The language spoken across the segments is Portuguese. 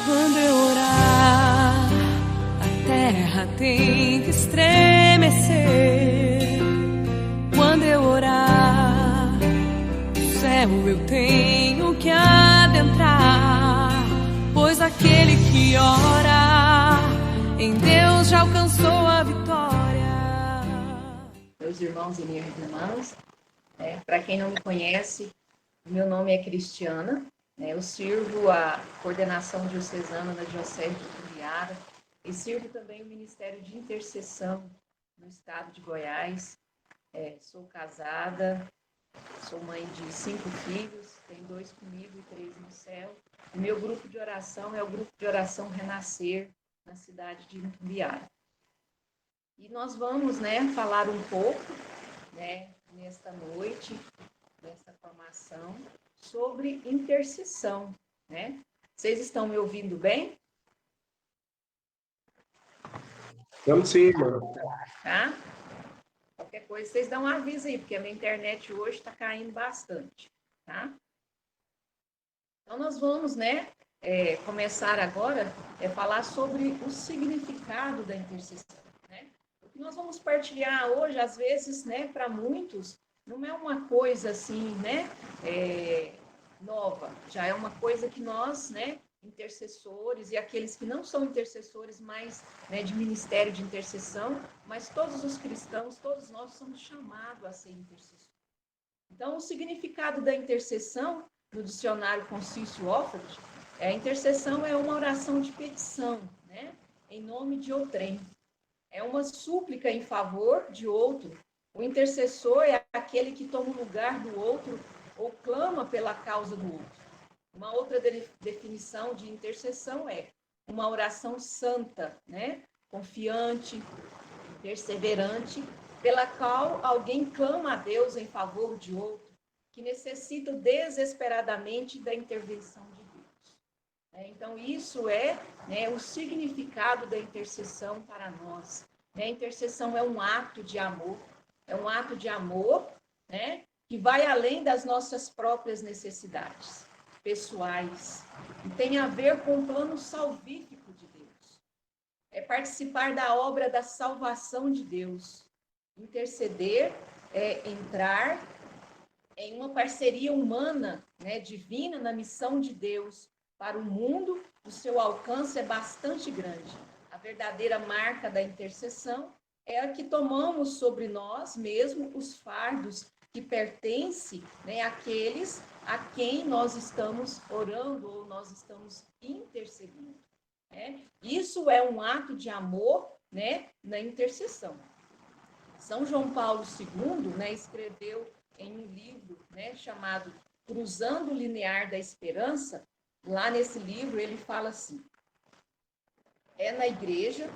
Quando eu orar, a terra tem que estremecer. Quando eu orar, o céu eu tenho que adentrar, pois aquele que ora em Deus já alcançou a vitória. Meus irmãos e minhas irmãs, para quem não me conhece, meu nome é Cristiana. Eu sirvo a coordenação diocesana da Diocese de Itumbiara e sirvo também o Ministério de Intercessão no estado de Goiás. Sou casada, sou mãe de 5 filhos, tenho 2 comigo e 3 no céu. O meu grupo de oração é o grupo de oração Renascer, na cidade de Itumbiara. E nós vamos falar um pouco nesta noite, nesta formação, sobre intercessão. Vocês estão me ouvindo bem? Vamos sim, mano. Tá? Qualquer coisa, vocês dão um aviso aí, porque a minha internet hoje está caindo bastante. Tá? Então, nós vamos começar agora a falar sobre o significado da intercessão. O que nós vamos partilhar hoje, às vezes, para muitos, não é uma coisa assim, nova. Já é uma coisa que nós, intercessores e aqueles que não são intercessores, mas de ministério de intercessão, mas todos os cristãos, todos nós somos chamados a ser intercessores. Então, o significado da intercessão, no dicionário Concício Offert, a intercessão é uma oração de petição, em nome de outrem. É uma súplica em favor de outro. O intercessor é aquele que toma o lugar do outro ou clama pela causa do outro. Uma outra definição de intercessão é uma oração santa, confiante, perseverante, pela qual alguém clama a Deus em favor de outro, que necessita desesperadamente da intervenção de Deus. Então, isso é o significado da intercessão para nós. A intercessão é um ato de amor, que vai além das nossas próprias necessidades pessoais, e tem a ver com o plano salvífico de Deus. É participar da obra da salvação de Deus. Interceder é entrar em uma parceria humana, divina, na missão de Deus para o mundo. O seu alcance é bastante grande. A verdadeira marca da intercessão é a que tomamos sobre nós mesmos os fardos que pertencem àqueles a quem nós estamos orando ou nós estamos intercedendo. Isso é um ato de amor na intercessão. São João Paulo II escreveu em um livro chamado Cruzando o Linear da Esperança. Lá nesse livro ele fala assim: é na igreja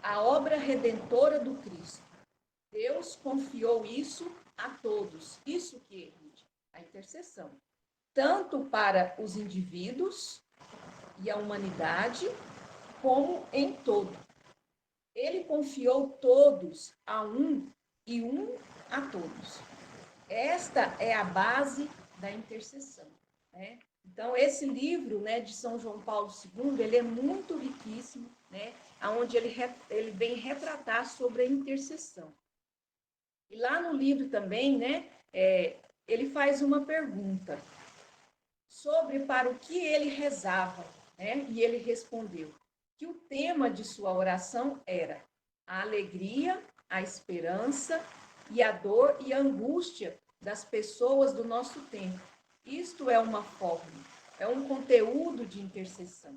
a obra redentora do Cristo. Deus confiou isso a todos. Isso que é a intercessão. Tanto para os indivíduos e a humanidade, como em todo. Ele confiou todos a um e um a todos. Esta é a base da intercessão. Então, esse livro de São João Paulo II, ele é muito riquíssimo, onde ele vem retratar sobre a intercessão. E lá no livro também, ele faz uma pergunta sobre para o que ele rezava, e ele respondeu que o tema de sua oração era a alegria, a esperança e a dor e a angústia das pessoas do nosso tempo. Isto é uma forma, é um conteúdo de intercessão.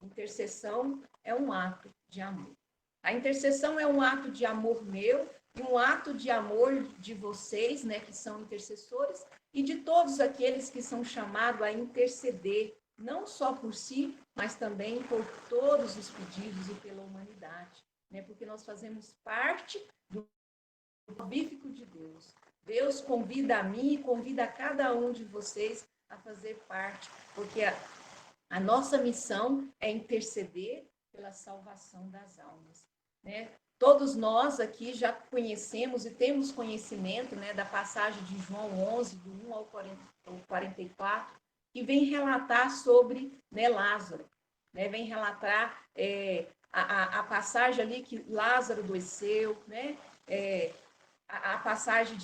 Intercessão é um ato de amor. A intercessão é um ato de amor meu e um ato de amor de vocês, que são intercessores, e de todos aqueles que são chamados a interceder, não só por si, mas também por todos os pedidos e pela humanidade, porque nós fazemos parte do salvífico de Deus. Deus convida a mim e convida a cada um de vocês a fazer parte, porque a nossa missão é interceder pela salvação das almas. Todos nós aqui já conhecemos e temos conhecimento da passagem de João 11, do 1 ao 44, que vem relatar sobre Lázaro. né? Vem relatar a passagem ali que Lázaro adoeceu, né? A passagem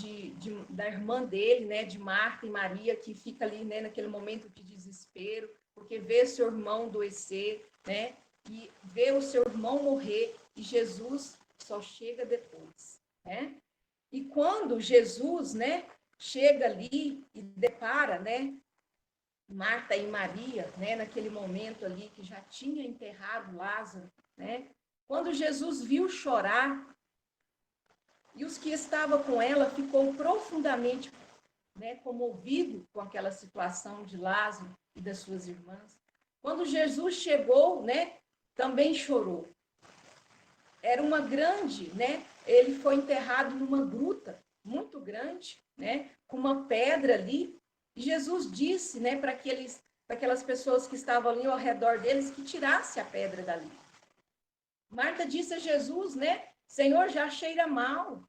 da irmã dele, né? De Marta e Maria, que fica ali, né? Naquele momento de desespero, porque vê seu irmão adoecer, né? E vê o seu irmão morrer, e Jesus só chega depois, né? E quando Jesus, né, chega ali e depara, né, Marta e Maria, né, naquele momento ali que já tinha enterrado Lázaro, né? Quando Jesus viu chorar, e os que estavam com ela ficou profundamente, né, comovido com aquela situação de Lázaro e das suas irmãs. Quando Jesus chegou, né, também chorou. Era uma grande, né? Ele foi enterrado numa gruta muito grande, né? Com uma pedra ali. E Jesus disse, né, para aquelas pessoas que estavam ali ao redor deles que tirasse a pedra dali. Marta disse a Jesus, né? Senhor, já cheira mal.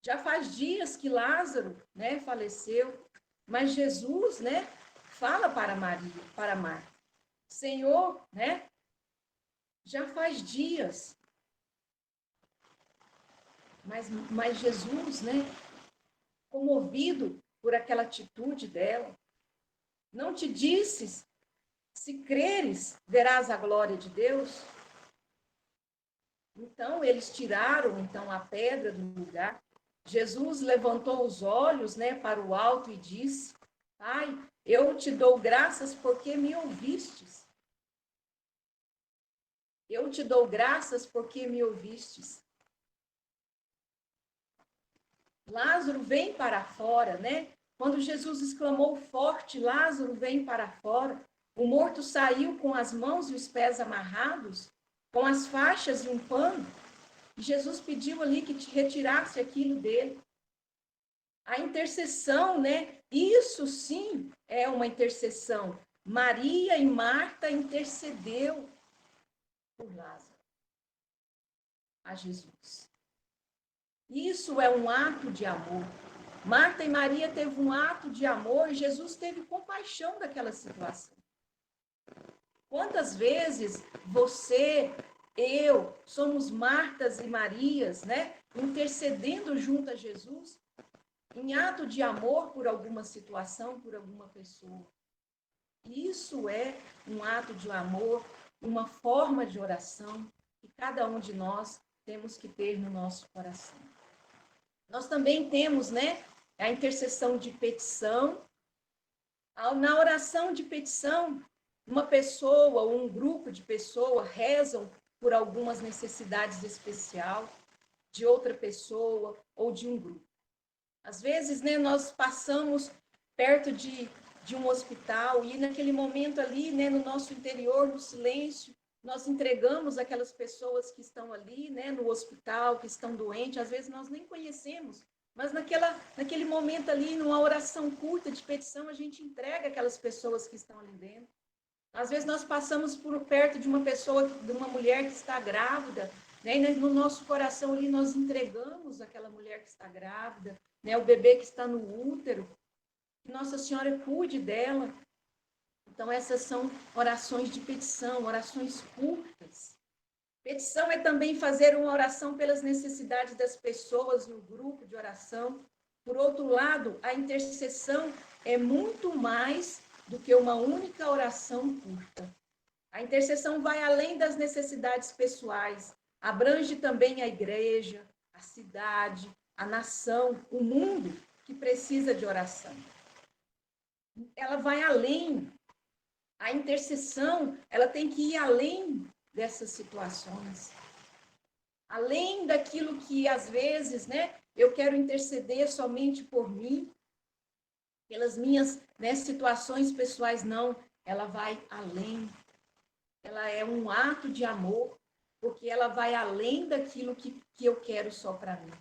Já faz dias que Lázaro, né, faleceu. Mas Jesus, né, fala para Maria, para Marta. Senhor, né? Já faz dias. Mas Jesus, né, comovido por aquela atitude dela, não te disse, se creres, verás a glória de Deus? Então, eles tiraram então a pedra do lugar. Jesus levantou os olhos, né, para o alto e disse, Pai, eu te dou graças porque me ouvistes. Eu te dou graças porque me ouvistes. Lázaro vem para fora, né? Quando Jesus exclamou forte, Lázaro vem para fora. O morto saiu com as mãos e os pés amarrados, com as faixas e um pano. E Jesus pediu ali que te retirasse aquilo dele. A intercessão, né? Isso sim é uma intercessão. Maria e Marta intercedeu por Lázaro a Jesus. Isso é um ato de amor. Marta e Maria teve um ato de amor e Jesus teve compaixão daquela situação. Quantas vezes você, eu, somos Martas e Marias, né? Intercedendo junto a Jesus em ato de amor por alguma situação, por alguma pessoa. Isso é um ato de amor, uma forma de oração que cada um de nós temos que ter no nosso coração. Nós também temos, né, a intercessão de petição. Na oração de petição, uma pessoa ou um grupo de pessoas rezam por algumas necessidades especiais de outra pessoa ou de um grupo. Às vezes, né, nós passamos perto de um hospital e naquele momento ali, né, no nosso interior, no silêncio, nós entregamos aquelas pessoas que estão ali, né, no hospital, que estão doentes, às vezes nós nem conhecemos, mas naquele momento ali, numa oração curta de petição, a gente entrega aquelas pessoas que estão ali dentro. Às vezes nós passamos por perto de uma pessoa, de uma mulher que está grávida, né, e no nosso coração ali nós entregamos aquela mulher que está grávida, né, o bebê que está no útero, que Nossa Senhora cuide dela. Então, essas são orações de petição, orações curtas. Petição é também fazer uma oração pelas necessidades das pessoas no grupo de oração. Por outro lado, a intercessão é muito mais do que uma única oração curta. A intercessão vai além das necessidades pessoais, abrange também a igreja, a cidade, a nação, o mundo que precisa de oração. Ela vai além. A intercessão, ela tem que ir além dessas situações. Além daquilo que, às vezes, né, eu quero interceder somente por mim, pelas minhas, né, situações pessoais, não. Ela vai além. Ela é um ato de amor, porque ela vai além daquilo que eu quero só para mim.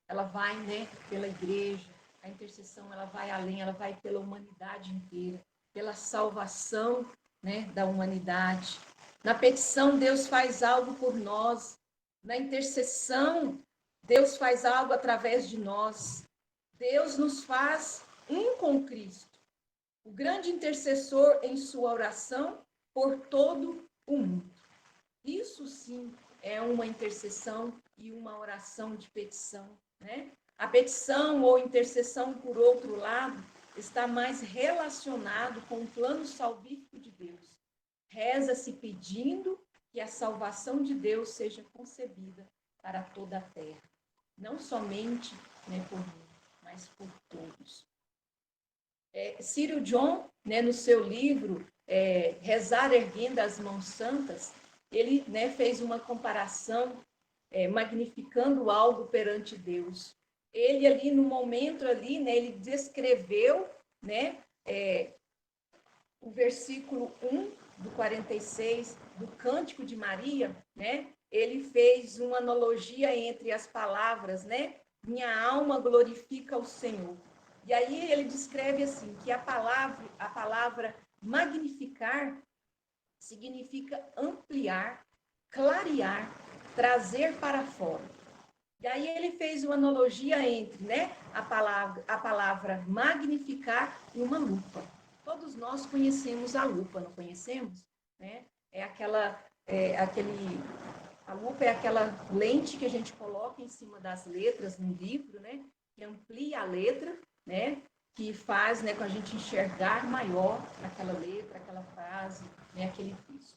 Ela vai, né, pela igreja. A intercessão, ela vai além, ela vai pela humanidade inteira, pela salvação, né, da humanidade. Na petição, Deus faz algo por nós. Na intercessão, Deus faz algo através de nós. Deus nos faz um com Cristo. O grande intercessor, em sua oração, por todo o mundo. Isso sim é uma intercessão e uma oração de petição, né? A petição ou intercessão, por outro lado, está mais relacionado com o plano salvífico de Deus. Reza-se pedindo que a salvação de Deus seja concebida para toda a terra. Não somente, né, por mim, mas por todos. Círio John, né, no seu livro Rezar Erguendo as Mãos Santas, ele, né, fez uma comparação magnificando algo perante Deus. Ele ali, no momento ali, né, ele descreveu, né, o versículo 1 do 46 do Cântico de Maria, né? Ele fez uma analogia entre as palavras, né? Minha alma glorifica o Senhor. E aí ele descreve assim, que a palavra magnificar significa ampliar, clarear, trazer para fora. E aí ele fez uma analogia entre, né, a palavra magnificar e uma lupa. Todos nós conhecemos a lupa, não conhecemos? Né? A lupa é aquela lente que a gente coloca em cima das letras no livro, né? Que amplia a letra, né? Que faz, né, com a gente enxergar maior aquela letra, aquela frase, né, aquele texto.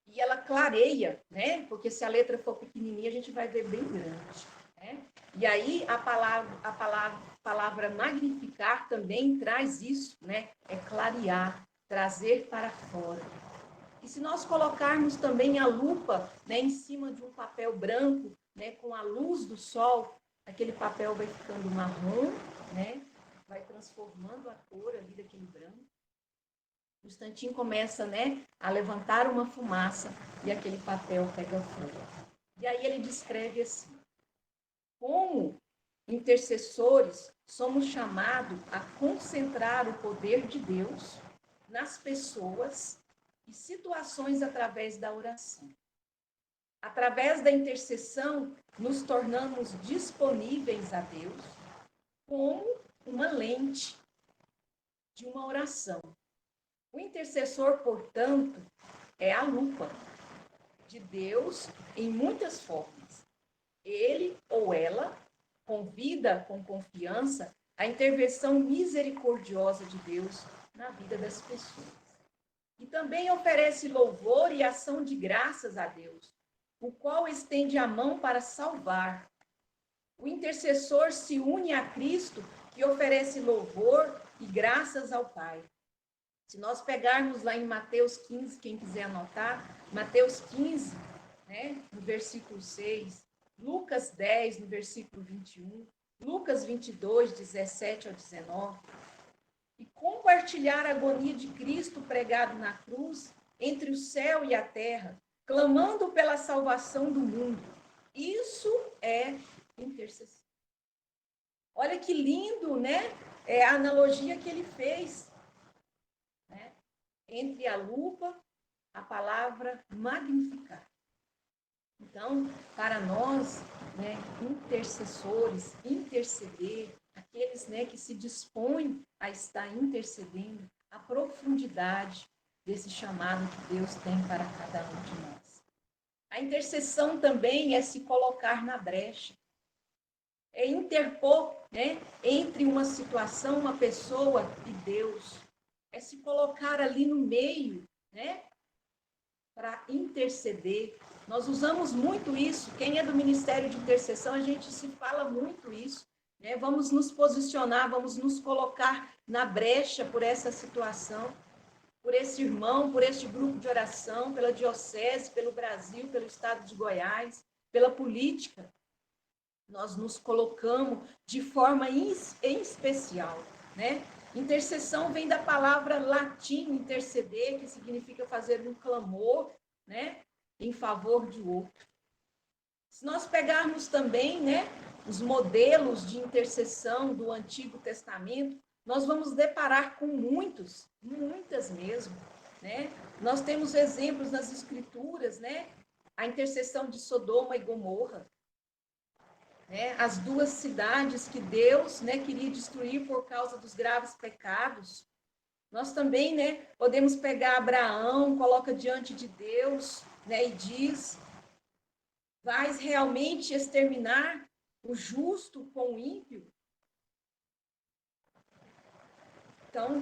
E ela clareia, né? Porque se a letra for pequenininha, a gente vai ver bem grande, né? E aí a palavra magnificar também traz isso, né? É clarear, trazer para fora. E se nós colocarmos também a lupa, né, em cima de um papel branco, né, com a luz do sol, aquele papel vai ficando marrom, né? Vai transformando a cor ali daquele branco. O instantinho começa, né, a levantar uma fumaça e aquele papel pega fogo. E aí ele descreve assim: como intercessores, somos chamados a concentrar o poder de Deus nas pessoas e situações através da oração. Através da intercessão, nos tornamos disponíveis a Deus como uma lente de uma oração. O intercessor, portanto, é a lupa de Deus em muitas formas. Ele ou ela convida com confiança a intervenção misericordiosa de Deus na vida das pessoas. E também oferece louvor e ação de graças a Deus, o qual estende a mão para salvar. O intercessor se une a Cristo, que oferece louvor e graças ao Pai. Se nós pegarmos lá em Mateus 15, quem quiser anotar, Mateus 15, né, no versículo 6, Lucas 10, no versículo 21, Lucas 22, 17 ao 19, e compartilhar a agonia de Cristo pregado na cruz entre o céu e a terra, clamando pela salvação do mundo. Isso é intercessão. Olha que lindo, né? É a analogia que ele fez, né? Entre a lupa, a palavra magnificar. Então, para nós, né, intercessores, interceder, aqueles, né, que se dispõem a estar intercedendo, a profundidade desse chamado que Deus tem para cada um de nós. A intercessão também é se colocar na brecha, é interpor, né, entre uma situação, uma pessoa e Deus, é se colocar ali no meio, né, para interceder. Nós usamos muito isso. Quem é do Ministério de Intercessão, a gente se fala muito isso, né? Vamos nos posicionar, vamos nos colocar na brecha por essa situação, por esse irmão, por este grupo de oração, pela diocese, pelo Brasil, pelo estado de Goiás, pela política. Nós nos colocamos de forma em especial, né? Intercessão vem da palavra latim interceder, que significa fazer um clamor, né, em favor de outro. Se nós pegarmos também, né, os modelos de intercessão do Antigo Testamento, nós vamos deparar com muitas mesmo, né? Nós temos exemplos nas Escrituras, né? A intercessão de Sodoma e Gomorra, né? As duas cidades que Deus, né, queria destruir por causa dos graves pecados. Nós também, né, podemos pegar Abraão, coloca diante de Deus, né, e diz: vais realmente exterminar o justo com o ímpio? Então,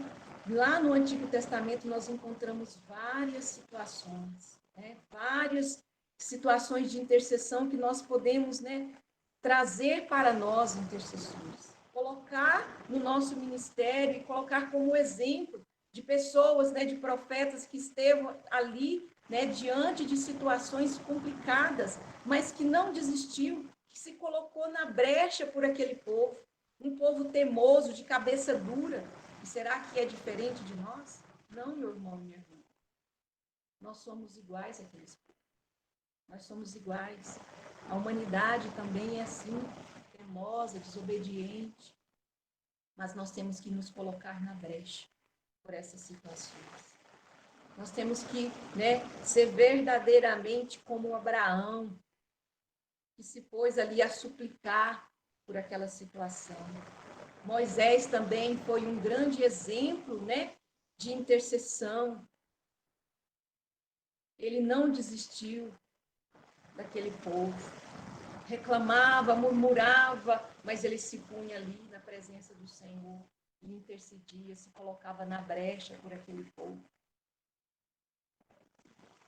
lá no Antigo Testamento, nós encontramos várias situações, né, várias situações de intercessão que nós podemos, né, trazer para nós, intercessores. Colocar no nosso ministério e colocar como exemplo de pessoas, né, de profetas que estavam ali, né, diante de situações complicadas, mas que não desistiu, que se colocou na brecha por aquele povo, um povo teimoso, de cabeça dura. E será que é diferente de nós? Não, meu irmão, minha irmã. Nós somos iguais àqueles povos. Nós somos iguais. A humanidade também é assim, teimosa, desobediente. Mas nós temos que nos colocar na brecha por essas situações. Nós temos que, né, ser verdadeiramente como Abraão, que se pôs ali a suplicar por aquela situação. Moisés também foi um grande exemplo, né, de intercessão. Ele não desistiu daquele povo. Reclamava, murmurava, mas ele se punha ali na presença do Senhor e intercedia, se colocava na brecha por aquele povo.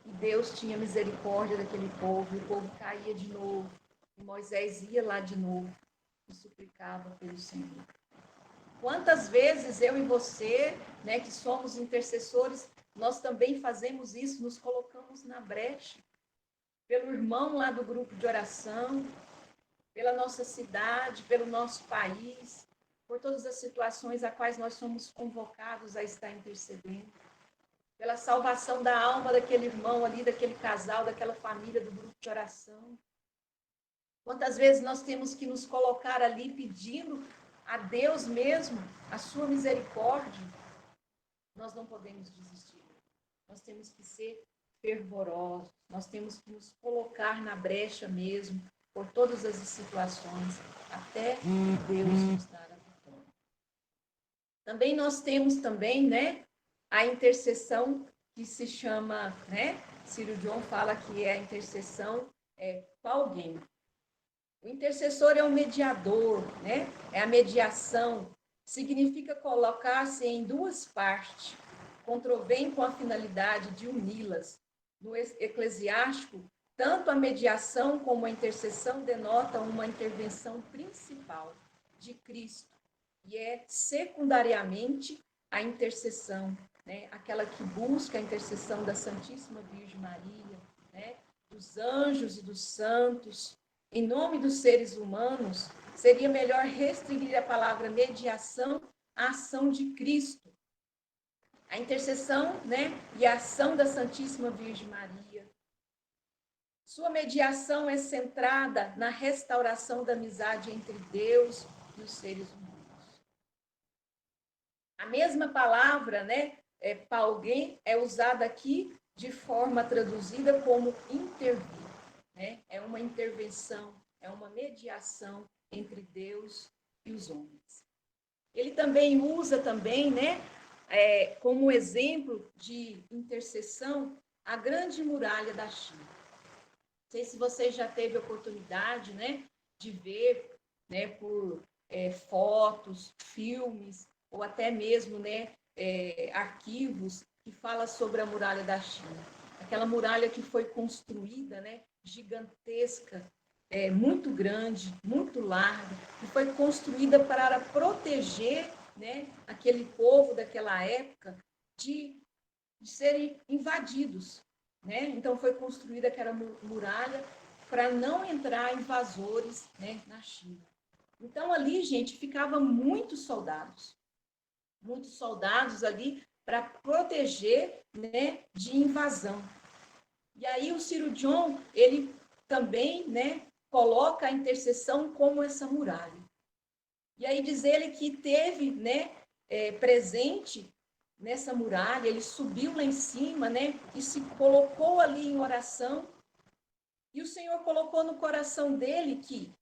E Deus tinha misericórdia daquele povo, e o povo caía de novo. E Moisés ia lá de novo e suplicava pelo Senhor. Quantas vezes eu e você, né, que somos intercessores, nós também fazemos isso, nos colocamos na brecha, pelo irmão lá do grupo de oração, pela nossa cidade, pelo nosso país, por todas as situações a quais nós somos convocados a estar intercedendo, pela salvação da alma daquele irmão ali, daquele casal, daquela família do grupo de oração. Quantas vezes nós temos que nos colocar ali pedindo a Deus mesmo a sua misericórdia? Nós não podemos desistir. Nós temos que ser fervorosos. Nós temos que nos colocar na brecha mesmo, por todas as situações, até Deus nos dar a vitória. Também nós temos também, né, a intercessão que se chama, né, Ciro John fala que é a intercessão alguém. O intercessor é um mediador, né? É a mediação. Significa colocar-se em duas partes, controvém com a finalidade de uni-las. No Eclesiástico, tanto a mediação como a intercessão denotam uma intervenção principal de Cristo, e é secundariamente a intercessão, né? Aquela que busca a intercessão da Santíssima Virgem Maria, né? Dos anjos e dos santos. Em nome dos seres humanos, seria melhor restringir a palavra mediação à ação de Cristo. A intercessão, né, e a ação da Santíssima Virgem Maria. Sua mediação é centrada na restauração da amizade entre Deus e os seres humanos. A mesma palavra, né, pauguém, é usada aqui de forma traduzida como intervir. Né? É uma intervenção, é uma mediação entre Deus e os homens. Ele também usa também, né, como exemplo de intercessão, a grande muralha da China. Não sei se você já teve oportunidade, né, de ver, né, por fotos, filmes, ou até mesmo, né, arquivos que falam sobre a muralha da China. Aquela muralha que foi construída, né, gigantesca, muito grande, muito larga, e foi construída para proteger, né, aquele povo daquela época de serem invadidos. Né? Então, foi construída aquela muralha para não entrar invasores, né, na China. Então, ali, gente, ficava muitos soldados ali para proteger, né, de invasão. E aí o Ciro John, ele também, né, coloca a intercessão como essa muralha. E aí diz ele que teve, né, presente nessa muralha, ele subiu lá em cima, né, e se colocou ali em oração. E o Senhor colocou no coração dele que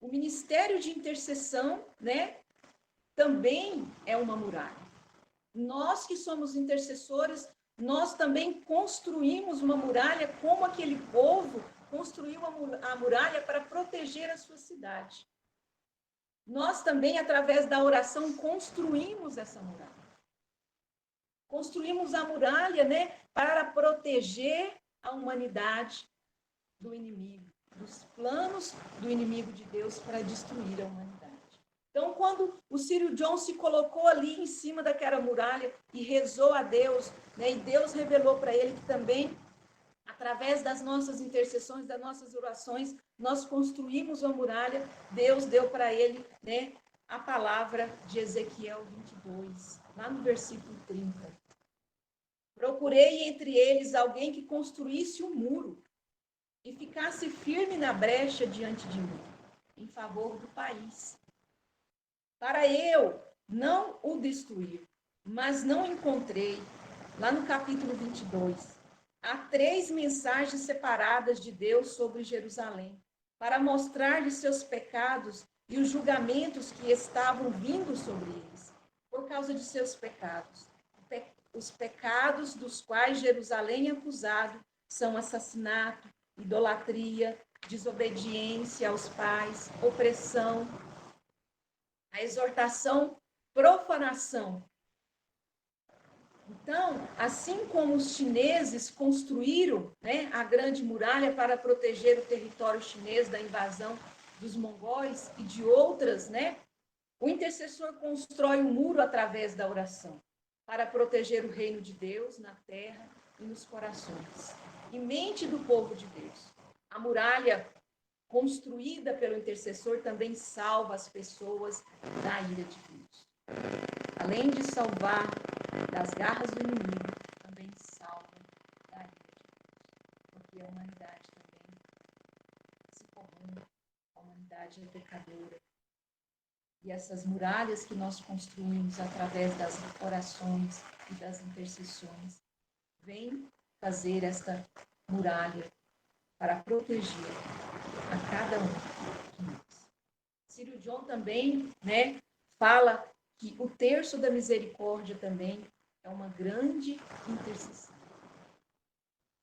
o ministério de intercessão, né, também é uma muralha. nós que somos intercessores, nós também construímos uma muralha, como aquele povo construiu a muralha para proteger a sua cidade. Nós também, através da oração, construímos essa muralha. Construímos a muralha, né, para proteger a humanidade do inimigo, dos planos do inimigo de Deus para destruir a humanidade. Então, quando o Círio John se colocou ali em cima daquela muralha e rezou a Deus, né, e Deus revelou para ele que também, através das nossas intercessões, das nossas orações, nós construímos uma muralha, Deus deu para ele, né, a palavra de Ezequiel 22, lá no versículo 30. Procurei entre eles alguém que construísse um muro e ficasse firme na brecha diante de mim, em favor do país, para eu não o destruir. Mas não encontrei. Lá no capítulo 22, há 3 mensagens separadas de Deus sobre Jerusalém, para mostrar-lhes seus pecados e os julgamentos que estavam vindo sobre eles, por causa de seus pecados. Os pecados dos quais Jerusalém é acusado são assassinato, idolatria, desobediência aos pais, opressão, a exortação, profanação. Então, assim como os chineses construíram, né, a grande muralha para proteger o território chinês da invasão dos mongóis e de outras, né, o intercessor constrói um muro através da oração para proteger o reino de Deus na terra e nos corações e mente do povo de Deus. A muralha construída pelo intercessor também salva as pessoas da ira de Deus. Além de salvar das garras do inimigo, também salva da ira de Deus. Porque a humanidade também se corrompe, a humanidade é pecadora. E essas muralhas que nós construímos através das orações e das intercessões, vêm fazer esta muralha para proteger a cada um de nós. Círio John também, né, fala que o terço da misericórdia também é uma grande intercessão.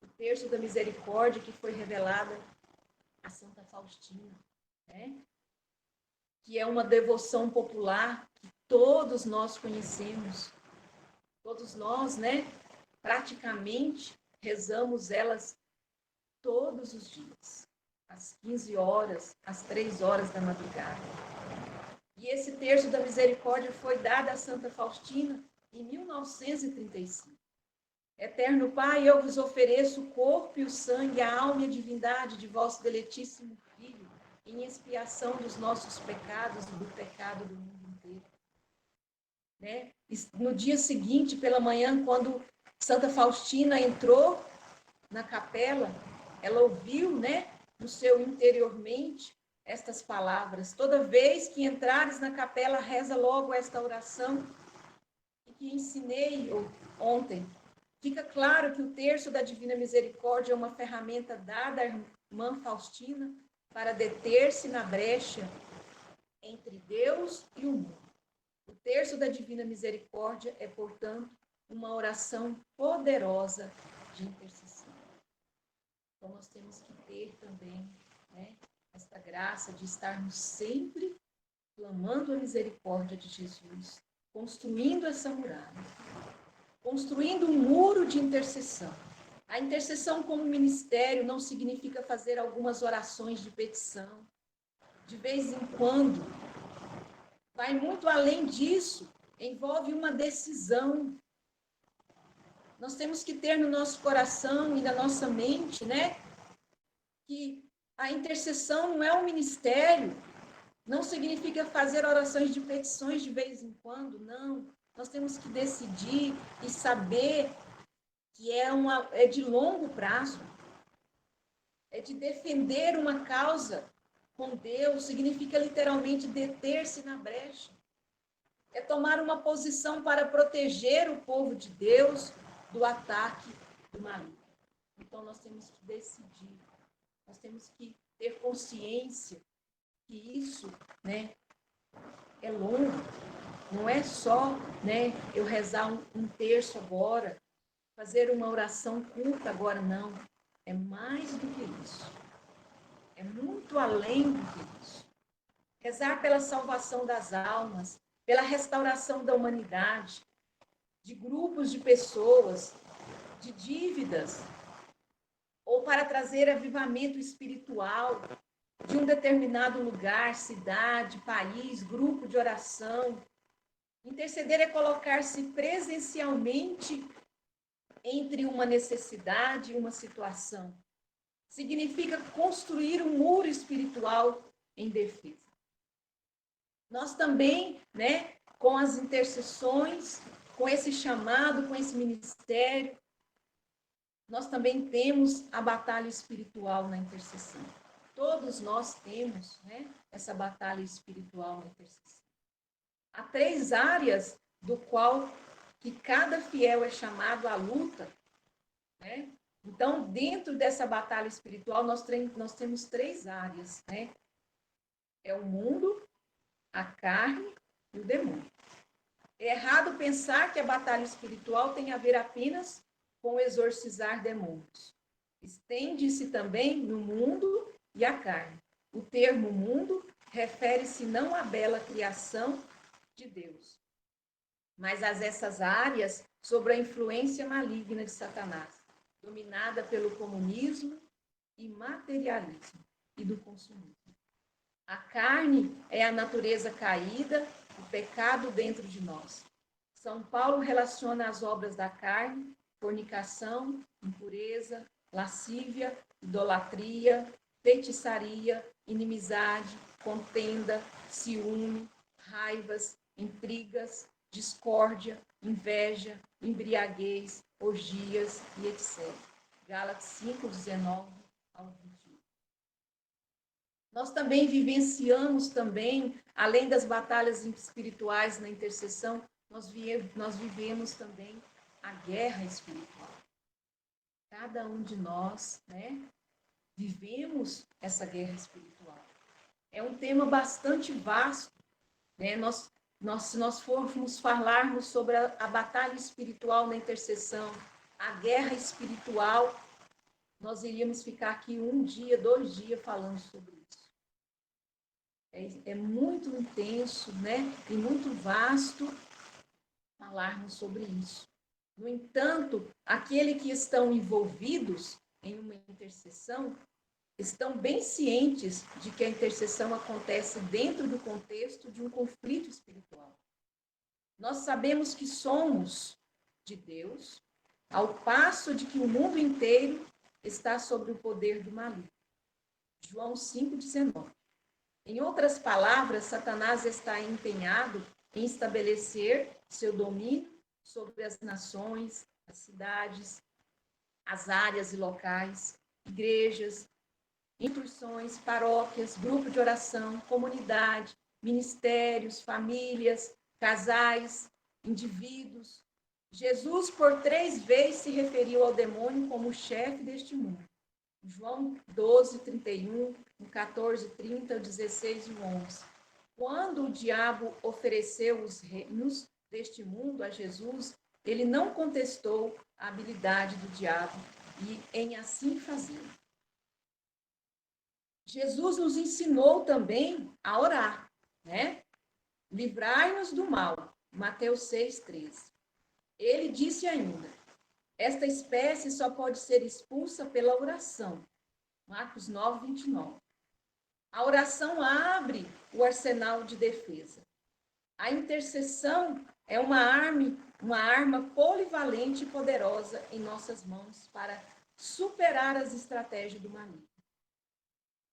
O terço da misericórdia que foi revelada a Santa Faustina, né, que é uma devoção popular que todos nós conhecemos. Todos nós, né, praticamente rezamos elas todos os dias, às 15 horas, às 3 horas da madrugada. E esse terço da misericórdia foi dado a Santa Faustina em 1935. Eterno Pai, eu vos ofereço o corpo e o sangue, a alma e a divindade de vosso deletíssimo Filho, em expiação dos nossos pecados e do pecado do mundo inteiro. Né? No dia seguinte, pela manhã, quando Santa Faustina entrou na capela, ela ouviu, né, no seu interiormente, estas palavras. Toda vez que entrares na capela, reza logo esta oração e que ensinei ontem. Fica claro que o terço da Divina Misericórdia é uma ferramenta dada à irmã Faustina para deter-se na brecha entre Deus e o mundo. O terço da Divina Misericórdia é, portanto, uma oração poderosa de intercessão. Então, nós temos que ter também, né, esta graça de estarmos sempre clamando a misericórdia de Jesus, construindo essa muralha, construindo um muro de intercessão. A intercessão como ministério não significa fazer algumas orações de petição, de vez em quando. Vai muito além disso, envolve uma decisão. Nós temos que ter no nosso coração e na nossa mente, né, que a intercessão não é um ministério, não significa fazer orações de petições de vez em quando, não. Nós temos que decidir e saber que é de longo prazo, é de defender uma causa com Deus, significa literalmente deter-se na brecha. É tomar uma posição para proteger o povo de Deus do ataque do maligno. Então, nós temos que decidir, nós temos que ter consciência que isso, né, é longo, Não é só, né, eu rezar um terço agora, fazer uma oração curta agora, não. É mais do que isso. É muito além do que isso. Rezar pela salvação das almas, pela restauração da humanidade, de grupos de pessoas, de dívidas, ou para trazer avivamento espiritual de um determinado lugar, cidade, país, grupo de oração. Interceder é colocar-se presencialmente entre uma necessidade e uma situação. Significa construir um muro espiritual em defesa. Nós também, né, com as intercessões, com esse chamado, com esse ministério, nós também temos a batalha espiritual na intercessão. Todos nós temos, né, essa batalha espiritual na intercessão. Há 3 áreas do qual que cada fiel é chamado à luta, né? Então, dentro dessa batalha espiritual, nós temos 3 áreas, né? É o mundo, a carne e o demônio. É errado pensar que a batalha espiritual tem a ver apenas com exorcizar demônios. Estende-se também no mundo e a carne. O termo mundo refere-se não à bela criação de Deus, mas a essas áreas sobre a influência maligna de Satanás, dominada pelo comunismo e materialismo e do consumismo. A carne é a natureza caída, o pecado dentro de nós. São Paulo relaciona as obras da carne, fornicação, impureza, lascívia, idolatria, feitiçaria, inimizade, contenda, ciúme, raivas, intrigas, discórdia, inveja, embriaguez, orgias e etc. Gálatas 5, 19 ao 21. Nós também vivenciamos também, além das batalhas espirituais na intercessão, nós vivemos também a guerra espiritual. Cada um de nós, né, vivemos essa guerra espiritual. É um tema bastante vasto, né? Se nós formos falarmos sobre a batalha espiritual na intercessão, a guerra espiritual, nós iríamos ficar aqui 1 dia, 2 dias falando sobre isso. É muito intenso, né? E muito vasto falarmos sobre isso. No entanto, aqueles que estão envolvidos em uma intercessão estão bem cientes de que a intercessão acontece dentro do contexto de um conflito espiritual. Nós sabemos que somos de Deus, ao passo de que o mundo inteiro está sob o poder do maligno. João 5,19. Em outras palavras, Satanás está empenhado em estabelecer seu domínio sobre as nações, as cidades, as áreas e locais, igrejas, instituições, paróquias, grupo de oração, comunidade, ministérios, famílias, casais, indivíduos. Jesus, por 3 vezes, se referiu ao demônio como o chefe deste mundo. João 12, 31, 14, 30, 16 e 11. Quando o diabo ofereceu os reinos deste mundo a Jesus, ele não contestou a habilidade do diabo em assim fazer. Jesus nos ensinou também a orar, né? Livrai-nos do mal. Mateus 6,13. Ele disse ainda, esta espécie só pode ser expulsa pela oração. Marcos 9, 29. A oração abre o arsenal de defesa. A intercessão é uma arma polivalente e poderosa em nossas mãos para superar as estratégias do maligno.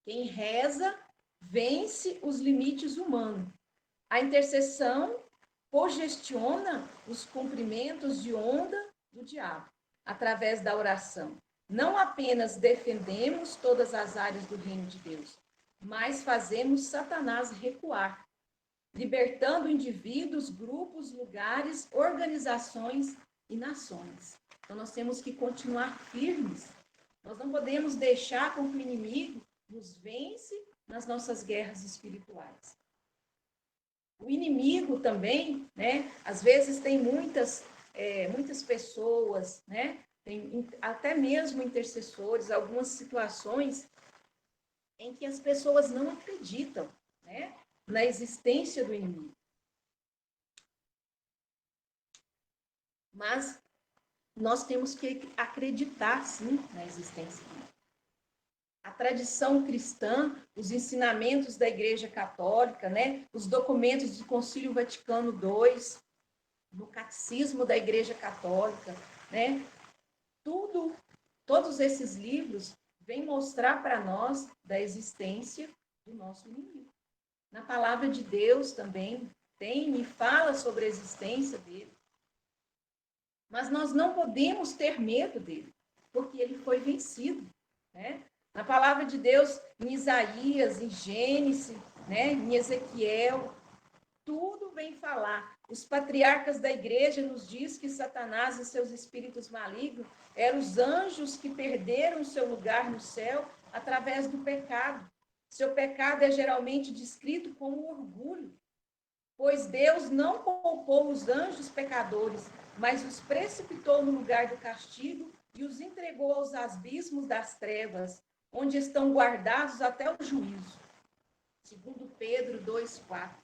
Quem reza vence os limites humanos. A intercessão congestiona os comprimentos de onda do diabo através da oração. Não apenas defendemos todas as áreas do reino de Deus, mas fazemos Satanás recuar, libertando indivíduos, grupos, lugares, organizações e nações. Então, nós temos que continuar firmes. Nós não podemos deixar com que o inimigo nos vence nas nossas guerras espirituais. O inimigo também, né? Às vezes tem muitas pessoas, né? Tem até mesmo intercessores, algumas situações em que as pessoas não acreditam, né? Na existência do inimigo. Mas nós temos que acreditar, sim, na existência do inimigo. A tradição cristã, os ensinamentos da Igreja Católica, né? Os documentos do Concílio Vaticano II, no Catecismo da Igreja Católica, né? Todos esses livros vêm mostrar para nós da existência do nosso inimigo. Na palavra de Deus também tem e fala sobre a existência dele. Mas nós não podemos ter medo dele, porque ele foi vencido, né? Na palavra de Deus, em Isaías, em Gênesis, né? Em Ezequiel, tudo vem falar. Os patriarcas da igreja nos diz que Satanás e seus espíritos malignos eram os anjos que perderam seu lugar no céu através do pecado. Seu pecado é geralmente descrito como orgulho, pois Deus não poupou os anjos pecadores, mas os precipitou no lugar do castigo e os entregou aos abismos das trevas, onde estão guardados até o juízo. Segundo Pedro 2:4.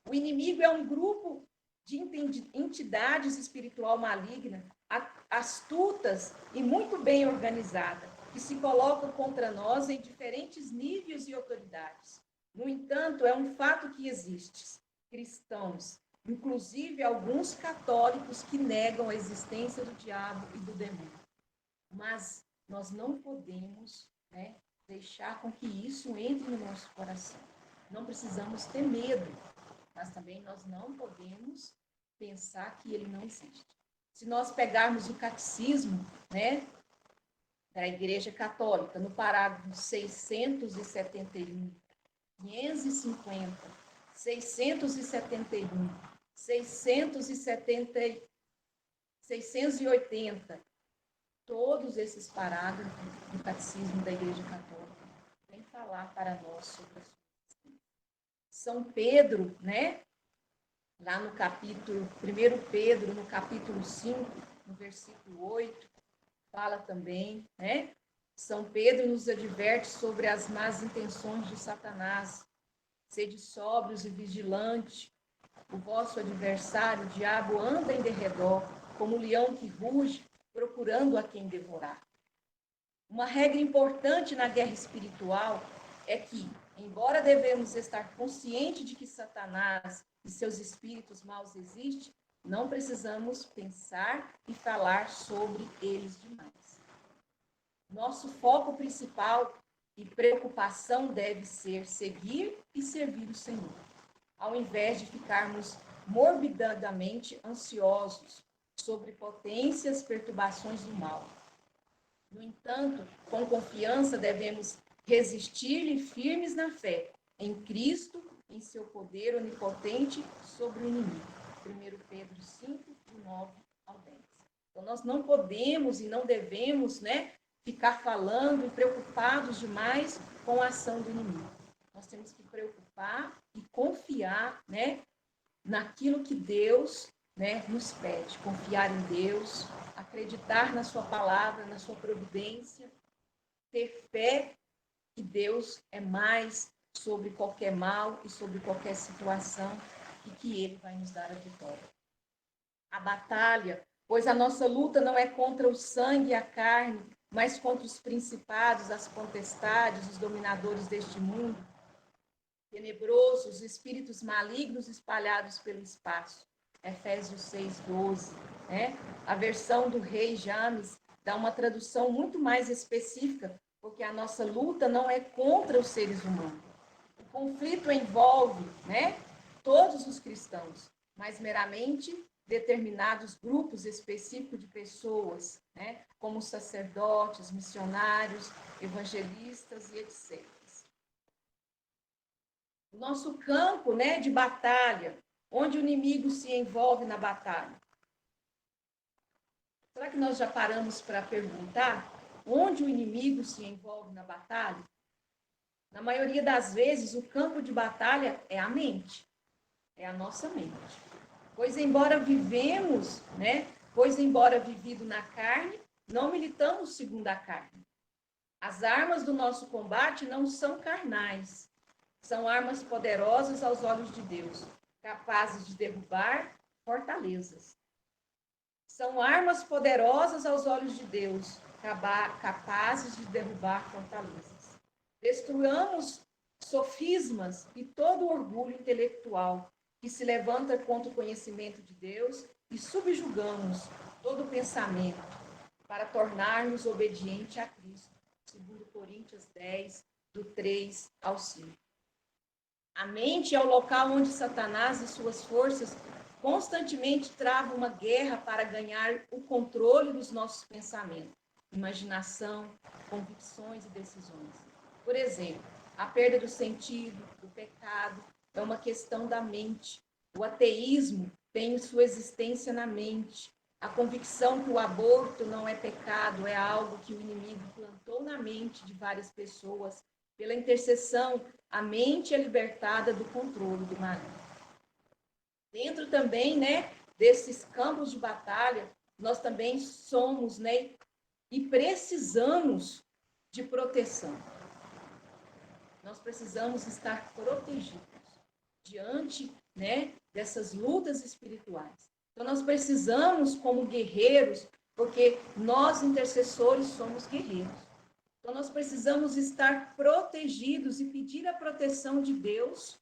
O inimigo é um grupo de entidades espiritual malignas, astutas e muito bem organizadas, que se colocam contra nós em diferentes níveis e autoridades. No entanto, é um fato que existe cristãos, inclusive alguns católicos, que negam a existência do diabo e do demônio. Mas nós não podemos, né, deixar com que isso entre no nosso coração. Não precisamos ter medo, mas também nós não podemos pensar que ele não existe. Se nós pegarmos o catecismo, né, da Igreja Católica, no parágrafo 671, 550, 671, 680, todos esses parágrafos do catecismo da Igreja Católica vêm falar para nós sobre isso. São Pedro, né? Lá no capítulo, 1 Pedro, no capítulo 5, no versículo 8, fala também, né? São Pedro nos adverte sobre as más intenções de Satanás. Sede sóbrios e vigilantes. O vosso adversário, o diabo, anda em derredor, como um leão que ruge, procurando a quem devorar. Uma regra importante na guerra espiritual é que, embora devemos estar conscientes de que Satanás e seus espíritos maus existem, não precisamos pensar e falar sobre eles demais. Nosso foco principal e preocupação deve ser seguir e servir o Senhor, ao invés de ficarmos morbidamente ansiosos sobre potências perturbações do mal. No entanto, com confiança devemos resistir-lhe firmes na fé, em Cristo, em seu poder onipotente sobre o inimigo. 1 Pedro 5, do 9 ao 10. Então, nós não podemos e não devemos, né, ficar falando e preocupados demais com a ação do inimigo. Nós temos que preocupar e confiar, né, naquilo que Deus, né, nos pede. Confiar em Deus, acreditar na sua palavra, na sua providência, ter fé que Deus é mais sobre qualquer mal e sobre qualquer situação e que Ele vai nos dar a vitória. A batalha, pois a nossa luta não é contra o sangue e a carne, mas contra os principados, as potestades, os dominadores deste mundo tenebrosos, os espíritos malignos espalhados pelo espaço. Efésios 6:12, né? A versão do rei James dá uma tradução muito mais específica, porque a nossa luta não é contra os seres humanos. O conflito envolve, né, todos os cristãos, mas meramente determinados grupos específicos de pessoas, né, como sacerdotes, missionários, evangelistas e etc. O nosso campo, né, de batalha, onde o inimigo se envolve na batalha. Será que nós já paramos para perguntar onde o inimigo se envolve na batalha? Na maioria das vezes, o campo de batalha é a mente. É a nossa mente. Pois embora vivemos, né? Pois embora vivido na carne, não militamos segundo a carne. As armas do nosso combate não são carnais. São armas poderosas aos olhos de Deus, capazes de derrubar fortalezas. São armas poderosas aos olhos de Deus, capazes de derrubar fortalezas. Destruamos sofismas e todo orgulho intelectual que se levanta contra o conhecimento de Deus e subjugamos todo pensamento para tornar-nos obedientes a Cristo. Segundo Coríntios 10, do 3 ao 5. A mente é o local onde Satanás e suas forças constantemente travam uma guerra para ganhar o controle dos nossos pensamentos, imaginação, convicções e decisões. Por exemplo, a perda do sentido, o pecado, é uma questão da mente. O ateísmo tem sua existência na mente. A convicção que o aborto não é pecado é algo que o inimigo plantou na mente de várias pessoas. Pela intercessão, a mente é libertada do controle do maligno. Dentro também, né, desses campos de batalha, nós também somos, né, e precisamos de proteção. Nós precisamos estar protegidos diante, né, dessas lutas espirituais. Então, nós precisamos, como guerreiros, porque nós, intercessores, somos guerreiros. Então, nós precisamos estar protegidos e pedir a proteção de Deus,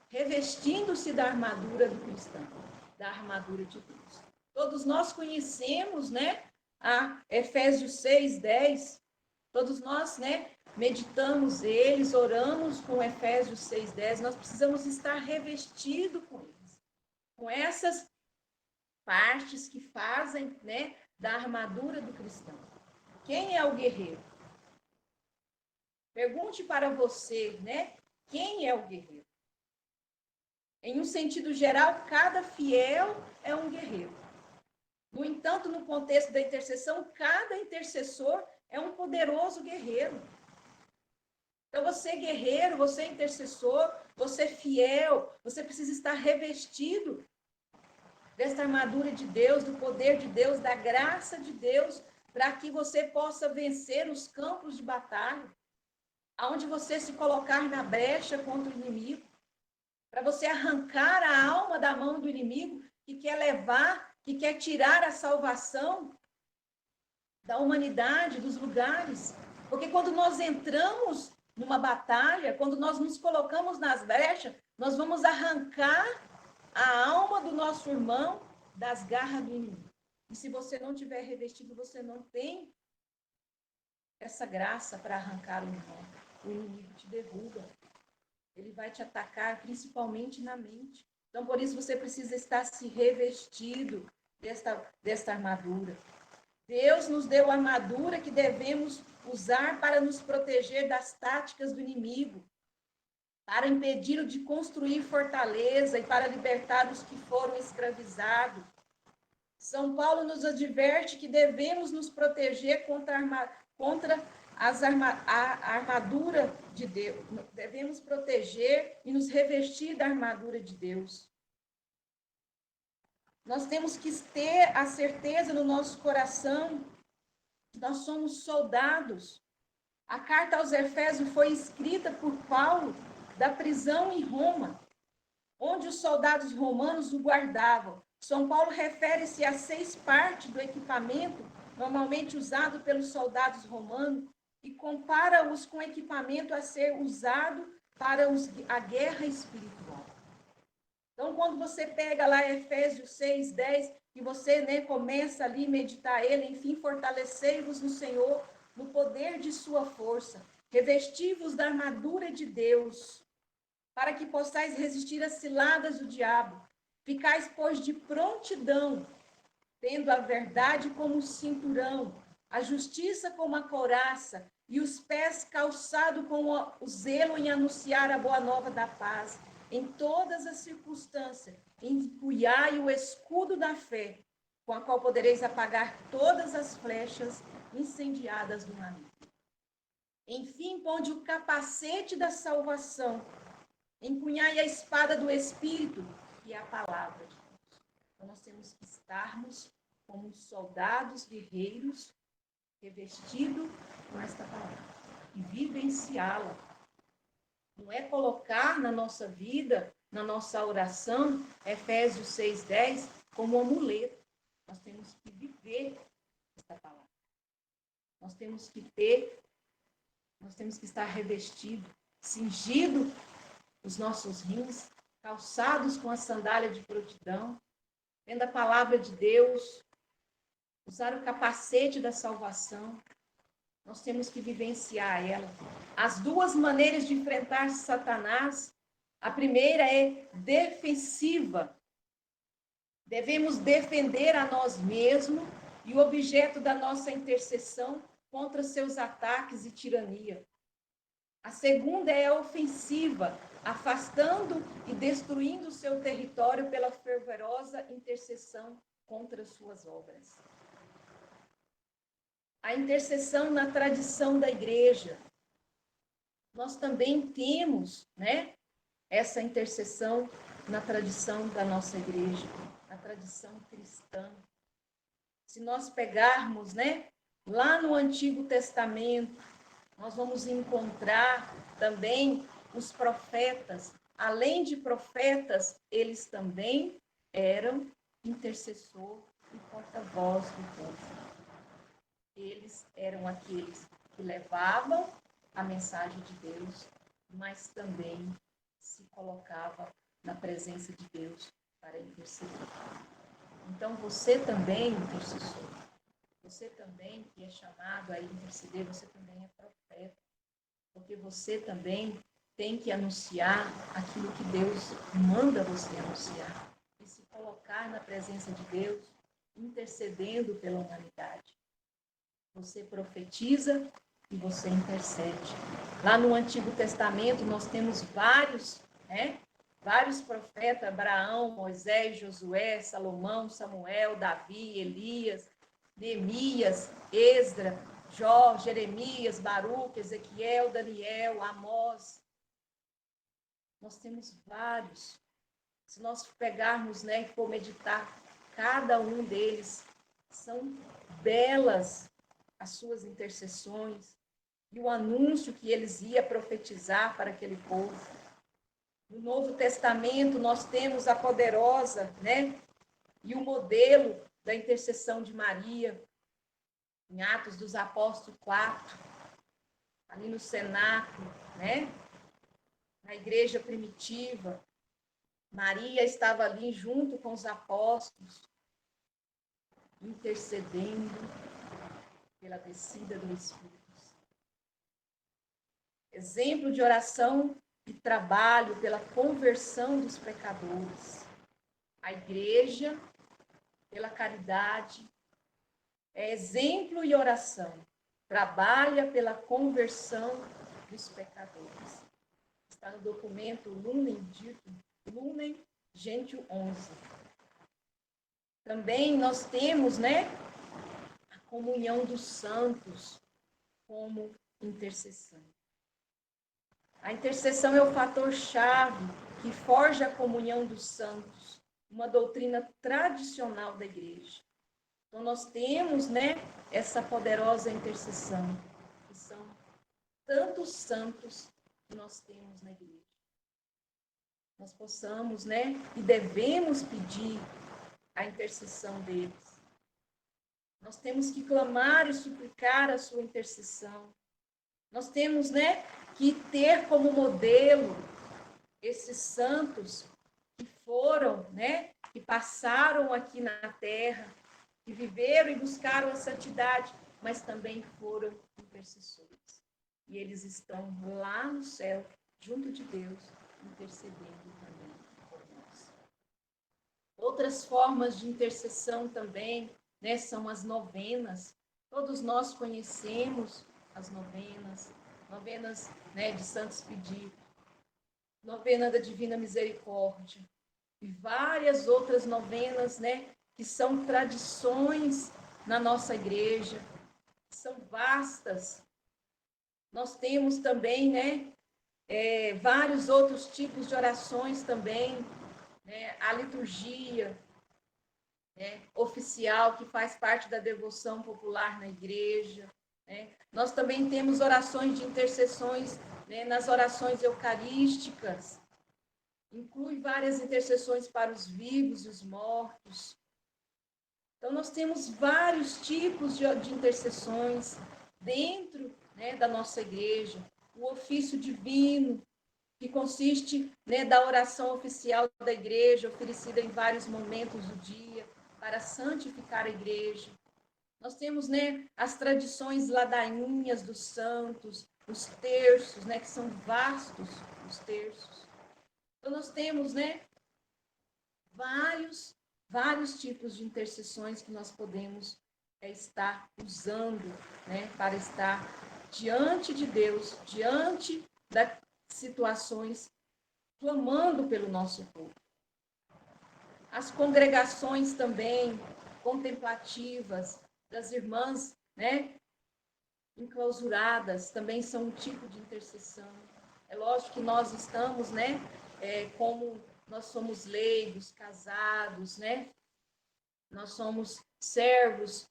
revestindo-se da armadura do cristão, da armadura de Deus. Todos nós conhecemos, né, a Efésios 6, 10. Todos nós, né, meditamos eles, oramos com Efésios 6, 10. Nós precisamos estar revestidos com eles, com essas partes que fazem, né, da armadura do cristão. Quem é o guerreiro? Pergunte para você, né, quem é o guerreiro? Em um sentido geral, cada fiel é um guerreiro. No entanto, no contexto da intercessão, cada intercessor é um poderoso guerreiro. Então, você é guerreiro, você é intercessor, você é fiel, você precisa estar revestido desta armadura de Deus, do poder de Deus, da graça de Deus, para que você possa vencer os campos de batalha, aonde você se colocar na brecha contra o inimigo, para você arrancar a alma da mão do inimigo que quer levar, que quer tirar a salvação da humanidade, dos lugares. Porque quando nós entramos numa batalha, quando nós nos colocamos nas brechas, nós vamos arrancar a alma do nosso irmão das garras do inimigo. E se você não tiver revestido, você não tem essa graça para arrancar o irmão. O inimigo te derruba. Ele vai te atacar principalmente na mente. Então, por isso, você precisa estar se revestido desta armadura. Deus nos deu a armadura que devemos usar para nos proteger das táticas do inimigo, para impedi-lo de construir fortaleza e para libertar os que foram escravizados. São Paulo nos adverte que devemos nos proteger contra a armadura de Deus. Devemos proteger e nos revestir da armadura de Deus. Nós temos que ter a certeza no nosso coração que nós somos soldados. A carta aos Efésios foi escrita por Paulo da prisão em Roma, onde os soldados romanos o guardavam. São Paulo refere-se a 6 partes do equipamento normalmente usado pelos soldados romanos e compara-os com equipamento a ser usado para a guerra espiritual. Então, quando você pega lá Efésios 6, 10, e você, né, começa ali a meditar ele, enfim, fortalecei-vos no Senhor, no poder de sua força, revesti-vos da armadura de Deus, para que possais resistir às ciladas do diabo. Ficais, pois, de prontidão, tendo a verdade como cinturão, a justiça como a couraça, e os pés calçados com o zelo em anunciar a boa nova da paz. Em todas as circunstâncias, empunhai o escudo da fé, com a qual podereis apagar todas as flechas incendiadas do maligno. Enfim, ponde o capacete da salvação Empunhai a espada do Espírito, que é a palavra de Deus. Então, nós temos que estarmos como soldados guerreiros, revestidos com esta palavra e vivenciá-la. Não é colocar na nossa vida, na nossa oração, Efésios 6:10, como um amuleto. Nós temos que viver esta palavra. Nós temos que estar revestido, cingido os nossos rins, calçados com a sandália de prontidão, vendo a palavra de Deus, usar o capacete da salvação. Nós temos que vivenciar ela. As duas maneiras de enfrentar Satanás, a primeira é defensiva. Devemos defender a nós mesmos e o objeto da nossa intercessão contra seus ataques e tirania. A segunda é a ofensiva, afastando e destruindo o seu território pela fervorosa intercessão contra suas obras. A intercessão na tradição da igreja. Nós também temos, essa intercessão na tradição da nossa igreja, na tradição cristã. Se nós pegarmos, lá no Antigo Testamento, nós vamos encontrar também os profetas. Além de profetas, eles também eram intercessor e porta-voz do povo. Eles eram aqueles que levavam a mensagem de Deus, mas também se colocava na presença de Deus para interceder. Então, você também, intercessor, você também que é chamado a interceder, você também é profeta, porque você também tem que anunciar aquilo que Deus manda você anunciar e se colocar na presença de Deus, intercedendo pela humanidade. Você profetiza e você intercede. Lá no Antigo Testamento nós temos vários profetas, Abraão, Moisés, Josué, Salomão, Samuel, Davi, Elias, Neemias, Esdra, Jó, Jeremias, Baruque, Ezequiel, Daniel, Amós. Nós temos vários. Se nós pegarmos, e for meditar, cada um deles são belas as suas intercessões e o anúncio que eles iam profetizar para aquele povo. No Novo Testamento, nós temos a poderosa, e o modelo da intercessão de Maria, em Atos dos Apóstolos 4, ali no cenáculo, na igreja primitiva. Maria estava ali junto com os apóstolos, intercedendo pela descida do Espírito. Exemplo de oração e trabalho pela conversão dos pecadores. A igreja, pela caridade, é exemplo e oração. Trabalha pela conversão dos pecadores. Está no documento Lumen Gentium 11. Também nós temos, a comunhão dos santos como intercessão. A intercessão é o fator-chave que forja a comunhão dos santos, uma doutrina tradicional da igreja. Então, nós temos, essa poderosa intercessão, que são tantos santos que nós temos na igreja. Nós possamos, e devemos pedir a intercessão deles. Nós temos que clamar e suplicar a sua intercessão. Nós temos, que ter como modelo esses santos que foram, que passaram aqui na terra, que viveram e buscaram a santidade, mas também foram intercessores. E eles estão lá no céu, junto de Deus, intercedendo também por nós. Outras formas de intercessão também, são as novenas. Todos nós conhecemos as novenas de Santo Expedito, novena da Divina Misericórdia, e várias outras novenas, que são tradições na nossa igreja, que são vastas. Nós temos também, vários outros tipos de orações também, né? A liturgia, né, oficial, que faz parte da devoção popular na igreja, né? Nós também temos orações de intercessões, né, nas orações eucarísticas, inclui várias intercessões para os vivos e os mortos. Então, nós temos vários tipos de intercessões dentro, né, da nossa igreja. O ofício divino, que consiste, né, da oração oficial da igreja, oferecida em vários momentos do dia, para santificar a igreja. Nós temos, né, as tradições ladainhas dos santos, os terços, né, que são vastos os terços. Então, nós temos, né, vários tipos de intercessões que nós podemos estar usando, né, para estar diante de Deus, diante das situações, clamando pelo nosso povo. As congregações também contemplativas das irmãs, né, enclausuradas, também são um tipo de intercessão. É lógico que nós estamos, né, como nós somos leigos, casados, né, nós somos servos.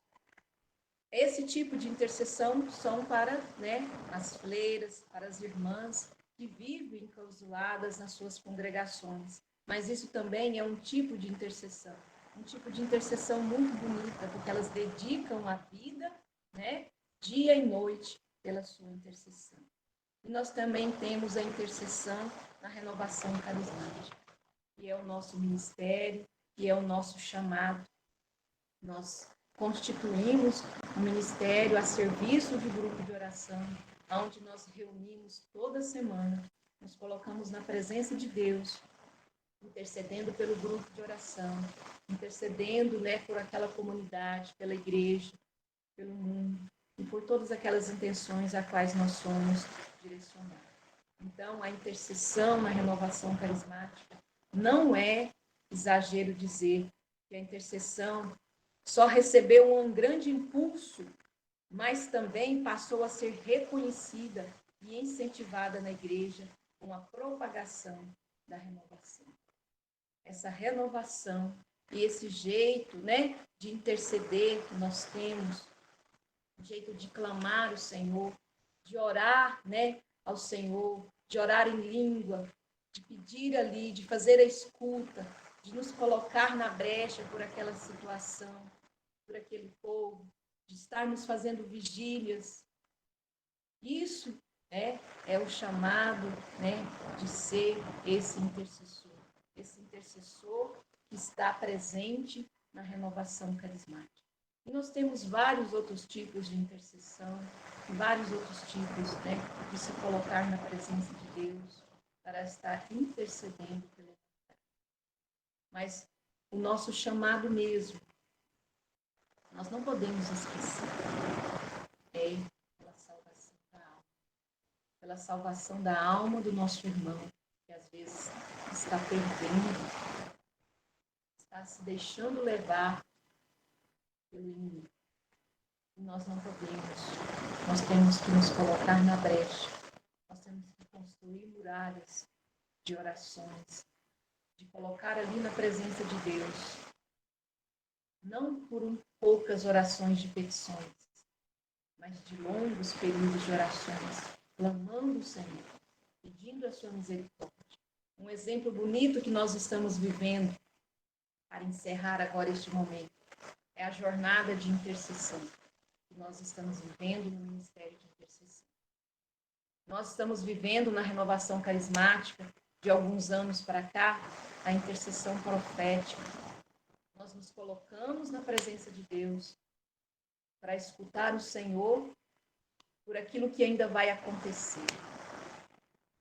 Esse tipo de intercessão são para, né, as freiras, para as irmãs que vivem enclausuradas nas suas congregações. Mas isso também é um tipo de intercessão muito bonita, porque elas dedicam a vida, né, dia e noite pela sua intercessão. E nós também temos a intercessão na renovação carismática, que é o nosso ministério, que é o nosso chamado. Nós constituímos um ministério a serviço de grupo de oração, onde nós reunimos toda semana, nos colocamos na presença de Deus, intercedendo pelo grupo de oração, intercedendo, né, por aquela comunidade, pela igreja, pelo mundo, e por todas aquelas intenções a quais nós somos direcionados. Então, a intercessão na renovação carismática não é exagero dizer que a intercessão só recebeu um grande impulso, mas também passou a ser reconhecida e incentivada na igreja com a propagação da renovação. Essa renovação e esse jeito, né, de interceder que nós temos, o jeito de clamar o Senhor, de orar, né, ao Senhor, de orar em língua, de pedir ali, de fazer a escuta, de nos colocar na brecha por aquela situação, por aquele povo, de estarmos fazendo vigílias. Isso é o chamado, né, de ser esse intercessor que está presente na renovação carismática. E nós temos vários outros tipos de intercessão, vários outros tipos, né, de se colocar na presença de Deus para estar intercedendo pela humanidade. Mas o nosso chamado mesmo, nós não podemos esquecer, é pela salvação da alma. Pela salvação da alma do nosso irmão, que às vezes está perdendo, está se deixando levar pelo inimigo. E nós não podemos. Nós temos que nos colocar na brecha. Nós temos que construir muralhas de orações, de colocar ali na presença de Deus. Não por poucas orações de petições, mas de longos períodos de orações, clamando o Senhor, pedindo a sua misericórdia. Um exemplo bonito que nós estamos vivendo, para encerrar agora este momento, é a jornada de intercessão que nós estamos vivendo no Ministério de Intercessão. Nós estamos vivendo na renovação carismática, de alguns anos para cá, a intercessão profética. Nós nos colocamos na presença de Deus para escutar o Senhor por aquilo que ainda vai acontecer.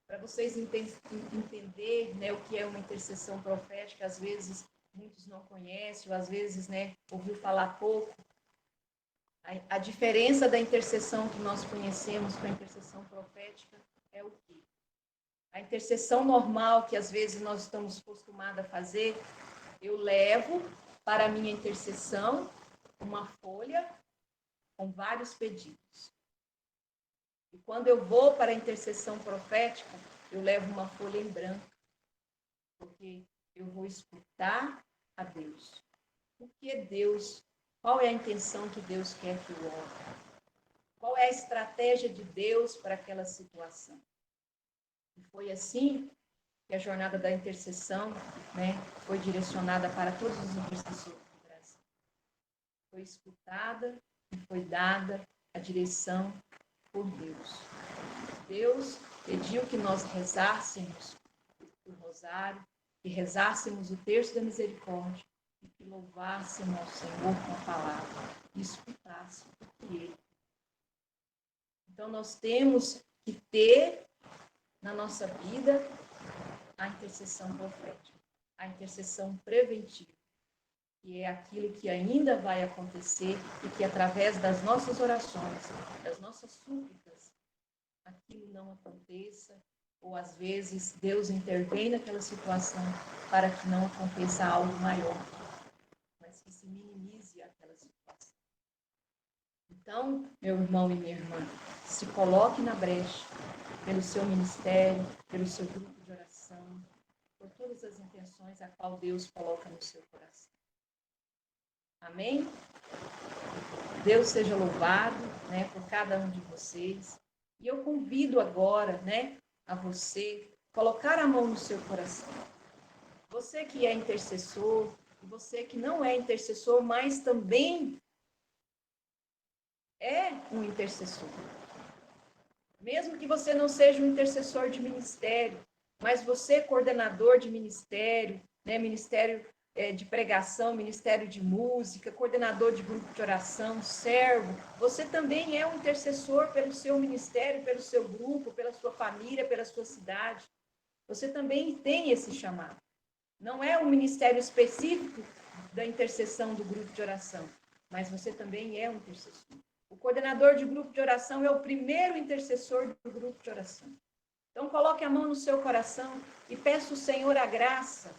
Para vocês entenderem, né, o que é uma intercessão profética, às vezes muitos não conhecem, ou às vezes, né, ouviu falar pouco. A diferença da intercessão que nós conhecemos com a intercessão profética é o quê? A intercessão normal, que às vezes nós estamos acostumados a fazer, eu levo para a minha intercessão uma folha com vários pedidos. E quando eu vou para a intercessão profética, eu levo uma folha em branco, porque eu vou escutar a Deus. O que é Deus? Qual é a intenção que Deus quer que eu ore? Qual é a estratégia de Deus para aquela situação? E foi assim que a jornada da intercessão, né, foi direcionada para todos os intercessores do Brasil. Foi escutada e foi dada a direção por Deus. Deus pediu que nós rezássemos o rosário, que rezássemos o terço da misericórdia e que louvássemos ao Senhor com a palavra e escutássemos o que Ele. Então, nós temos que ter na nossa vida a intercessão profética, a intercessão preventiva, que é aquilo que ainda vai acontecer e que, através das nossas orações, das nossas súplicas, aquilo não aconteça, ou às vezes Deus intervém naquela situação para que não aconteça algo maior, mas que se minimize aquela situação. Então, meu irmão e minha irmã, se coloque na brecha pelo seu ministério, pelo seu grupo de oração, por todas as intenções a qual Deus coloca no seu coração. Amém? Deus seja louvado, né, por cada um de vocês. E eu convido agora, né, a você colocar a mão no seu coração. Você que é intercessor, você que não é intercessor, mas também é um intercessor. Mesmo que você não seja um intercessor de ministério, mas você, coordenador de ministério, né, ministério de pregação, ministério de música, coordenador de grupo de oração, servo, você também é um intercessor pelo seu ministério, pelo seu grupo, pela sua família, pela sua cidade. Você também tem esse chamado. Não é um ministério específico da intercessão do grupo de oração, mas você também é um intercessor. O coordenador de grupo de oração é o primeiro intercessor do grupo de oração. Então, coloque a mão no seu coração e peça ao Senhor a graça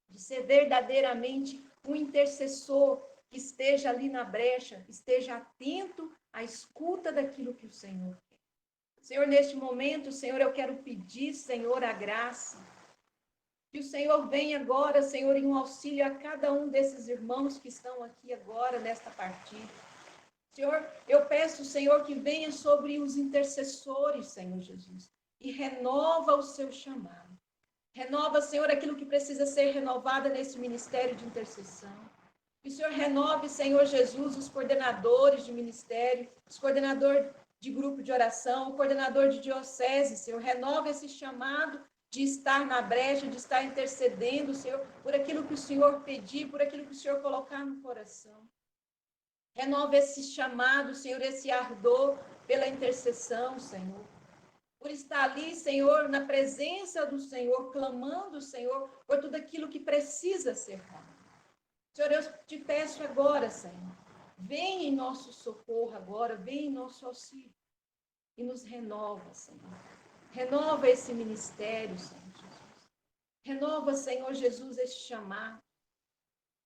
de ser verdadeiramente um intercessor que esteja ali na brecha, esteja atento à escuta daquilo que o Senhor quer. Senhor, neste momento, Senhor, eu quero pedir, Senhor, a graça. Que o Senhor venha agora, Senhor, em um auxílio a cada um desses irmãos que estão aqui agora, nesta partida. Senhor, eu peço, Senhor, que venha sobre os intercessores, Senhor Jesus, e renova o seu chamado. Renova, Senhor, aquilo que precisa ser renovado nesse ministério de intercessão. Que o Senhor renove, Senhor Jesus, os coordenadores de ministério, os coordenadores de grupo de oração, o coordenador de diocese, Senhor. Renova esse chamado de estar na brecha, de estar intercedendo, Senhor, por aquilo que o Senhor pedir, por aquilo que o Senhor colocar no coração. Renova esse chamado, Senhor, esse ardor pela intercessão, Senhor. Por estar ali, Senhor, na presença do Senhor, clamando, Senhor, por tudo aquilo que precisa ser feito. Senhor, eu te peço agora, Senhor, vem em nosso socorro agora, vem em nosso auxílio e nos renova, Senhor. Renova esse ministério, Senhor Jesus. Renova, Senhor Jesus, este chamado.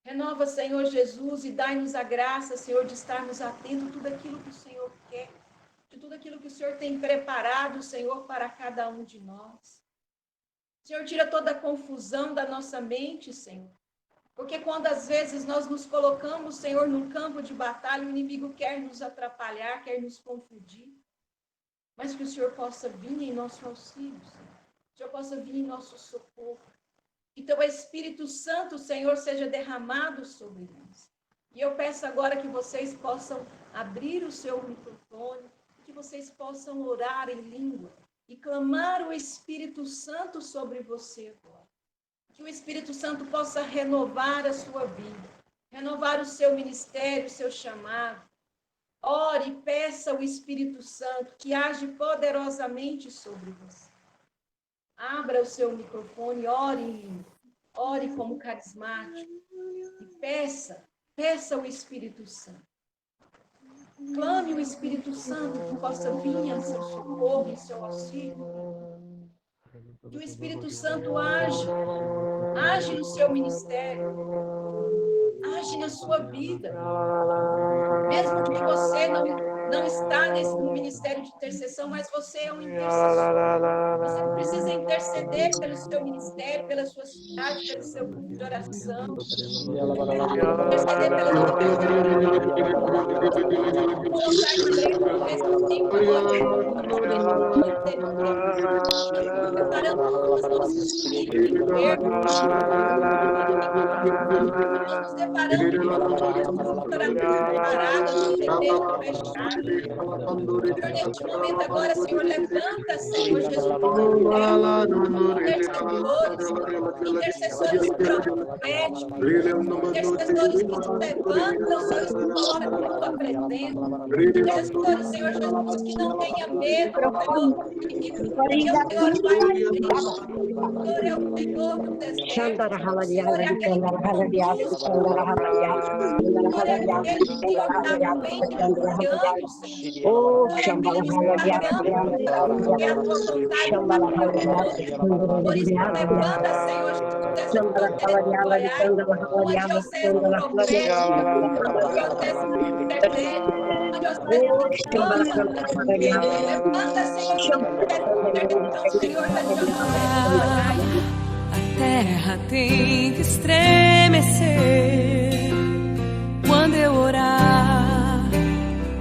Renova, Senhor Jesus, e dai-nos a graça, Senhor, de estarmos atentos a tudo aquilo que o Senhor quer, de tudo aquilo que o Senhor tem preparado, Senhor, para cada um de nós. Senhor, tira toda a confusão da nossa mente, Senhor. Porque quando às vezes nós nos colocamos, Senhor, num campo de batalha, o inimigo quer nos atrapalhar, quer nos confundir. Mas que o Senhor possa vir em nosso auxílio, Senhor. Que o Senhor possa vir em nosso socorro. Que teu Espírito Santo, Senhor, seja derramado sobre nós. E eu peço agora que vocês possam abrir o seu microfone, que vocês possam orar em língua e clamar o Espírito Santo sobre você agora. Que o Espírito Santo possa renovar a sua vida, renovar o seu ministério, o seu chamado. Ore e peça ao Espírito Santo que age poderosamente sobre você. Abra o seu microfone, ore como carismático e peça o Espírito Santo. Clame o Espírito Santo que possa vir em seu socorro, em seu auxílio. Que o Espírito Santo age no seu ministério, age na sua vida. Mesmo que você não está no ministério de intercessão, mas você é um intercessor. Você precisa interceder pelo seu ministério, pela sua cidade, pelo seu grupo de oração. Interceder pela sua colocar em frente esse tipo preparando as nossas filhas, enfermos, nos deparando com paradas, com igreja fechada. Senhor, neste momento agora, Senhor, levanta, Senhor Jesus, intercessores proféticos, intercessores que se levantam, Senhor, e se colocam na tua presença, intercessores, Senhor Jesus, que não tenha medo, Senhor, porque o Senhor vai frente. O Senhor é o Senhor do deserto, o Senhor é aquele que conduz, o Senhor é aquele, Senhor, que está bem guiando, Senhor. É aquele que está dando, que é a tua vontade. Por isso, levanta, Senhor Jesus, essa bandeira do Goiás, onde você é profeta, onde você é intercede, onde você é levanta, Senhor Jesus, Senhor da Goiás. A terra tem que estremecer quando eu orar.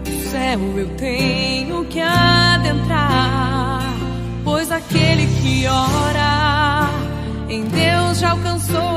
O céu eu tenho que adentrar, pois aquele que ora em Deus já alcançou